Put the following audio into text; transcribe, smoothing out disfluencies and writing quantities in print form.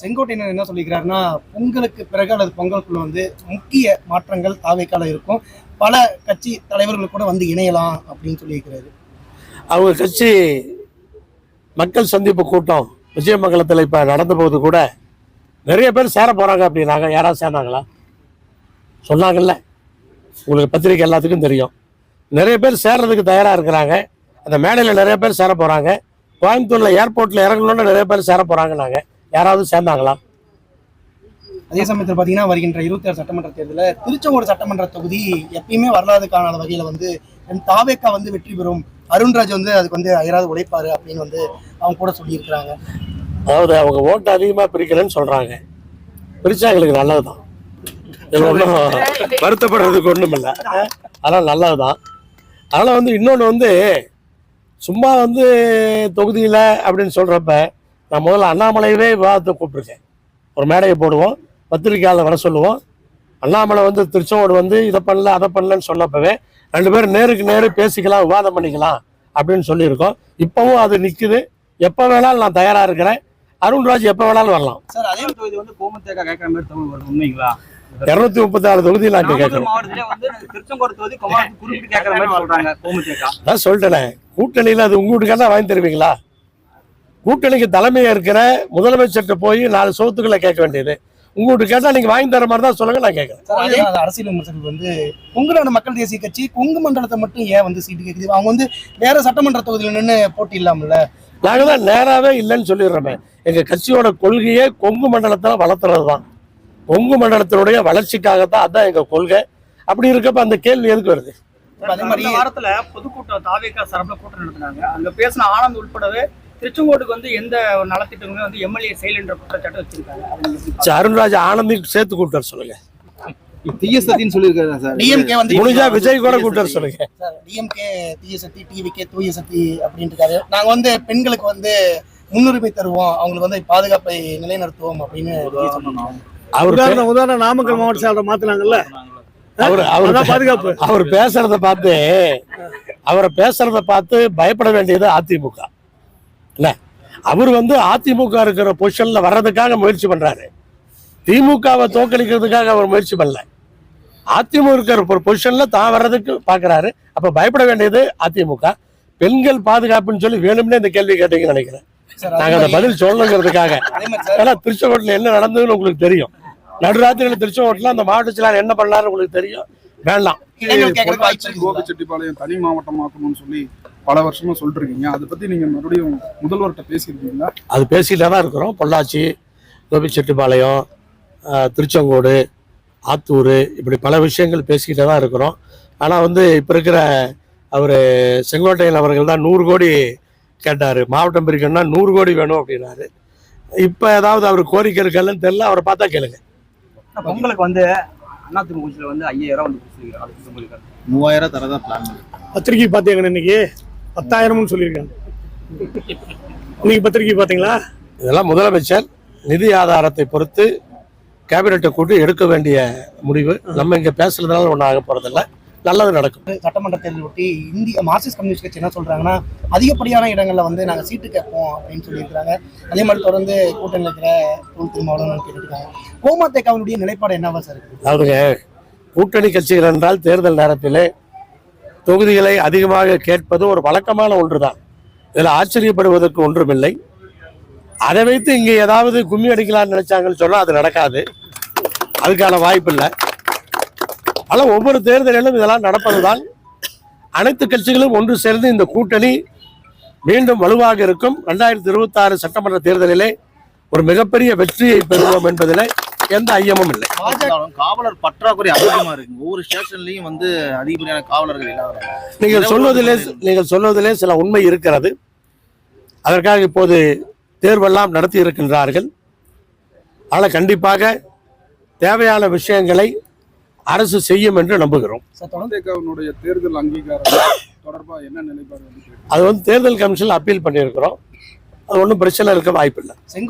செங்கோட்டையன் என்ன சொல்லிக்கிறாருன்னா, பொங்கலுக்கு பிறகு அல்லது பொங்கலுக்குள்ள வந்து முக்கிய மாற்றங்கள் தாவேக்கால இருக்கும். பல கட்சி தலைவர்கள் கூட வந்து இணையலாம் அப்படின்னு சொல்லியிருக்கிறாரு. அவங்க கட்சி மக்கள் சந்திப்பு கூட்டம் விஜயமங்கலத்தில் இப்போ நடந்த போது கூட நிறைய பேர் சேர போகிறாங்க அப்படின்னாங்க. யாராவது சேர்ந்தாங்களா? சொன்னாங்கல்ல, உங்களுக்கு பத்திரிக்கை எல்லாத்துக்கும் தெரியும். நிறைய பேர் சேர்றதுக்கு தயாராக இருக்கிறாங்க. அந்த மேடையில் நிறைய பேர் சேர போகிறாங்க. கோயம்புத்தூரில் ஏர்போர்ட்டில் இறங்கணுன்னு நிறைய பேர் சேர போகிறாங்கன்னாங்க. யாராவது சேர்ந்தாங்களா? அதே சமயத்தில் பார்த்தீங்கன்னா, வருகின்ற 26 சட்டமன்ற தேர்தலில் திருச்செங்கோடு சட்டமன்ற தொகுதி எப்பயுமே வரலாறு காணாத வகையில் வந்து தாவேக்கா வந்து வெற்றி பெறும், அருண்ராஜ் வந்து அதுக்கு வந்து அயராது உழைப்பாரு அப்படின்னு வந்து அவங்க கூட சொல்லியிருக்கிறாங்க. அதாவது அவங்க ஓட்டு அதிகமாக பிரிக்கலன்னு சொல்கிறாங்க. பிரிச்சா எங்களுக்கு நல்லது தான். இது ஒன்றும் வருத்தப்படுறதுக்கு ஒன்றும் இல்லை. அதெல்லாம் நல்லது தான். அதனால் வந்து இன்னொன்று வந்து சும்மா வந்து தொகுதியில் அப்படின்னு சொல்கிறப்ப நான் முதல்ல அண்ணாமலையவே விவாதத்தை கூப்பிட்டுருக்கேன். ஒரு மேடையை போடுவோம், பத்திரிக்கையாளர் வர சொல்லுவோம். அண்ணாமலை வந்து திருச்செங்கோடு வந்து இதை பண்ணல அதை பண்ணலன்னு சொன்னப்பவே 2 பேரும் நேருக்கு நேரு பேசிக்கலாம், விவாதம் பண்ணிக்கலாம் அப்படின்னு சொல்லியிருக்கோம். இப்போவும் அது நிற்குது. எப்போ வேணாலும் நான் தயாராக இருக்கிறேன். அருண்ராஜ் எப்போ வேணாலும் வரலாம். சார், அதே தொகுதி வந்து கோமுத்தேக்கா கேட்குற மாதிரி தமிழ் வருது, உண்மைங்களா? 236 தொகுதியில் நான் கேட்குறேன். மாவட்டத்திலே வந்து திருச்செங்கோடு தொகுதி குறிப்பிட்டு கேட்குற மாதிரி சொல்றாங்க கோமுத்தேக்கா. நான் சொல்லிட்டேன், கூட்டணியில் அது உங்கள்கிட்ட தான் வாங்கி தருவீங்களா? கூட்டணிக்கு தலைமையாக இருக்கிற முதலமைச்சர்கிட்ட போய் 4 சோத்துக்களை கேட்க வேண்டியது. உங்கள்கிட்ட கேட்டால் நீங்கள் வாங்கி தர மாதிரி தான் சொல்லுங்க, நான் கேட்குறேன். அரசியல் விமர்சனம் வந்து கொங்கு மக்கள் தேசிய கட்சி கொங்கு மண்டலத்தை மட்டும் ஏன் வந்து சீட்டு கேட்குது? அவங்க வந்து வேற சட்டமன்ற தொகுதியில் நின்று போட்டி இல்லாமல்ல. நாங்கள் தான் நேராகவே இல்லைன்னு சொல்லிடுறோமே. எங்கள் கட்சியோட கொள்கையே கொங்கு மண்டலத்தில் வளர்த்துறது தான். கொங்கு மண்டலத்தினுடைய வளர்ச்சிக்காகத்தான், அதுதான் எங்கள் கொள்கை. அப்படி இருக்கப்ப அந்த கேள்வி எதுக்கு வருது? அதே மாதிரி வாரத்தில் பொதுக்கூட்டம் தாவேக்கா சார்பில் கூட்டம் நடத்தினாங்க. அங்கே பேசின ஆனந்த் உட்படவே திருச்செங்கோடுக்கு வந்து எந்த ஒரு நலத்திட்டங்களுமே வந்து எம்எல்ஏ செயல் என்ற குற்றச்சாட்டு வச்சிருக்காங்க. அருண்ராஜ் ஆனந்தையும் சேர்த்து கூப்பிட்டு சொல்லுங்க. டிஎஸ்எத்தின்னு சொல்லியிருக்காரு சார். டிஎம்கே வந்து முடிஞ்சா விஜய் கூட கூப்பிட்டு சொல்லுங்க. டிஎம்கே டிஎஸ்எத்தி, டிவிகே தூயசக்தி அப்படின்ட்டு இருக்காரு. நாங்க வந்து பெண்களுக்கு வந்து முன்னுரிமை தருவோம், அவங்களுக்கு வந்து பாதுகாப்பை நிலைநிறுத்துவோம் அப்படின்னு சொன்னோம். உதாரணம் நாமக்கல் மாவட்ட செயலர் மாத்தினாங்கல்ல, பாதுகாப்பு. அவர் பேசுறத பார்த்து பயப்பட வேண்டியது அதிமுக இல்ல. அவர் வந்து அதிமுக இருக்கிற பொசிஷன்ல வர்றதுக்காக முயற்சி பண்றாரு. திமுகவை தோற்கடிக்கிறதுக்காக அவர் முயற்சி பண்ணல. அதிமுக இருக்கிற ஒரு பொசிஷன்ல தான் வர்றதுக்கு பாக்குறாரு. அப்ப பயப்பட வேண்டியது அதிமுக. பெண்கள் பாதுகாப்புன்னு சொல்லி வேணும்னே இந்த கேள்வி கேட்டீங்கன்னு நினைக்கிறேன். நாங்க அந்த பதில் சொல்லணுங்கிறதுக்காக. ஏன்னா திருச்செங்கோட்டில் என்ன நடந்ததுன்னு உங்களுக்கு தெரியும். நடுராத்திரியில திருச்செங்கோட்டில் அந்த மாவட்ட செயலாளர் என்ன பண்ணாரு உங்களுக்கு தெரியும். வேண்டாம், கோபிச்செட்டிப்பாளையம் தனி மாவட்டமாக்கணும்னு சொல்லி பல வருஷமா சொல்லிட்டு இருக்கீங்க. அதை பத்தி நீங்க மறுபடியும் முதல்வர்கிட்ட பேசியிருக்கீங்களா? அது பேசிட்டு தான் இருக்கிறோம். பொள்ளாச்சி, கோபிச்செட்டிப்பாளையம், திருச்செங்கோடு, ஆத்தூர், இப்படி பல விஷயங்கள் பேசிக்கிட்டே தான் இருக்கிறோம். ஆனால் வந்து இப்போ இருக்கிற அவர் செங்கோட்டையன் அவர்கள் தான் 100 கோடி கேட்டார். மாவட்டம் பிரிக்கணும்னா 100 கோடி வேணும் அப்படின்னாரு. இப்போ ஏதாவது அவர் கோரிக்கை இருக்கலன்னு தெரியல, அவரை பார்த்தா கேளுங்க. உங்களுக்கு வந்து அதிமுக வந்து 5000 வந்து 3000 தரதா பிளான். பத்திரிகை பார்த்தீங்கன்னா இன்னைக்கு 10,000 சொல்லியிருக்காங்க. இன்னைக்கு பத்திரிகை பார்த்தீங்களா? இதெல்லாம் முதலமைச்சர் நிதி ஆதாரத்தை பொறுத்து கேபினெட்டை கூட்டி எடுக்க வேண்டிய முடிவு. நம்ம இங்கே பேசுறதுனால ஒன்றும் ஆக போறதில்லை, நல்லது நடக்கும். சட்டமன்ற தேர்தல் ஒட்டி இந்திய மார்க்சிஸ்ட் கம்யூனிஸ்ட் கட்சி என்ன சொல்றாங்கன்னா, அதிகப்படியான இடங்கள்ல வந்து நாங்கள் சீட்டு கேட்போம் அப்படின்னு சொல்லியிருக்கிறாங்க. அதே மாதிரி தொடர்ந்து கூட்டணியில் இருக்கிற திருமாவளவன் கேட்டுருக்காங்க. கோமாத்தேக்காவினுடைய நிலைப்பாடு என்னவா சார் இருக்கு? அதாவதுங்க, கூட்டணி கட்சிகள் என்றால் தேர்தல் நேரத்திலே தொகுதிகளை அதிகமாக கேட்பது ஒரு வழக்கமான ஒன்றுதான். இதில் ஆச்சரியப்படுவதற்கு ஒன்றுமில்லை. அதை வைத்து இங்கே ஏதாவது கும்மி அடிக்கலாம்னு நினைச்சாங்கன்னு சொன்னால் அது நடக்காது, அதுக்கான வாய்ப்பு இல்லை. ஆனால் ஒவ்வொரு தேர்தலிலும் இதெல்லாம் நடப்பதுதான். அனைத்து கட்சிகளும் ஒன்று சேர்ந்து இந்த கூட்டணி மீண்டும் வலுவாக இருக்கும். 2026 சட்டமன்ற தேர்தலிலே ஒரு மிகப்பெரிய வெற்றியை பெறுவோம் என்பதில் எந்த ஐயமும் இல்லை. காவலர் பற்றாக்குறை அதிகமா இருக்கு. ஒவ்வொரு ஸ்டேஷன்லயும் வந்து அதிகப்படியான காவலர்கள் இல்லாத. நீங்கள் சொல்வதிலே சில உண்மை இருக்கிறது. அதற்காக இப்போது தேர்வெல்லாம் நடத்தி இருக்கின்றார்கள். ஆனால் கண்டிப்பாக தேவையான விஷயங்களை அரசு செய்யும் என்று நம்புகிறோம். தேர்தல் அங்கீகாரம் தொடர்பாக என்ன நிலைப்பாடு? அது வந்து தேர்தல் கமிஷன் அப்பீல் பண்ணியிருக்கிறோம். அது ஒன்றும் பிரச்சனை இருக்க வாய்ப்பில்லை.